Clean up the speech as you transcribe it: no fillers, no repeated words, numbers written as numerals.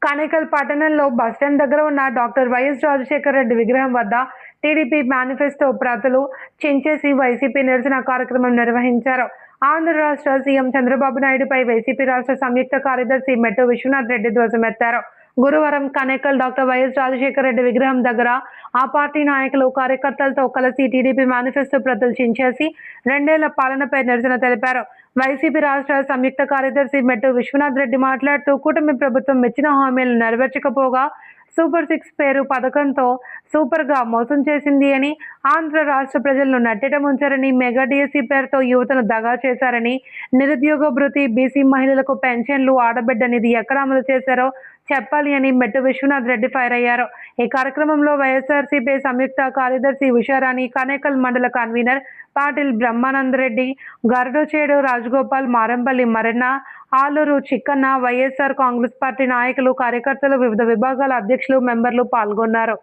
కనేకల్ పట్టణంలో బస్టాండ్ దగ్గర ఉన్న డాక్టర్ వైఎస్ రాజశేఖర రెడ్డి విగ్రహం వద్ద టీడీపీ మేనిఫెస్టో ప్రతులు చించేసి వైసీపీ నిరసన కార్యక్రమం నిర్వహించారు. ఆంధ్ర రాష్ట్ర సీఎం చంద్రబాబు నాయుడుపై వైసీపీ రాష్ట్ర సంయుక్త కార్యదర్శి మెట్టు విశ్వనాథ్ రెడ్డి ధ్వజమెత్తారు. గురువారం కనేకల్ డాక్టర్ వైఎస్ రాజశేఖర రెడ్డి విగ్రహం దగ్గర ఆ పార్టీ నాయకులు కార్యకర్తలతో కలిసి టీడీపీ మేనిఫెస్టో ప్రతులు చించేసి 2 ఏళ్ల పాలనపై నిరసన తెలిపారు. వైసీపీ రాష్ట్ర సంయుక్త కార్యదర్శి మెట్టు విశ్వనాథ్ రెడ్డి మాట్లాడుతూ కూటమి ప్రభుత్వం ఇచ్చిన హామీలను నెరవేర్చకపోగా సూపర్ 6 పేరు పథకంతో సూపర్గా మోసం చేసింది అని, ఆంధ్ర రాష్ట్ర ప్రజలను నట్టేట ముంచారని, మెగా డిఎస్సీ పేరుతో యువతను దగా చేశారని, నిరుద్యోగ భృతి, బీసీ మహిళలకు పెన్షన్లు, ఆడబిడ్డ నిధి ఎక్కడ అమలు చేశారో చెప్పాలి అని మెట్టు విశ్వనాథ్ రెడ్డి ఫైర్ అయ్యారు. ఈ కార్యక్రమంలో వైఎస్ఆర్సీపీ సంయుక్త కార్యదర్శి ఉషారాణి, కనేకల్ మండల కన్వీనర్ పాటిల్ బ్రహ్మానందరెడ్డి, గరుడచేడు రాజగోపాల్, మారంపల్లి మరణ, ఆలూరు చిక్కన్న, వైఎస్ఆర్ కాంగ్రెస్ పార్టీ నాయకులు, కార్యకర్తలు, వివిధ విభాగాల అధ్యక్షులు, మెంబర్లు పాల్గొన్నారు.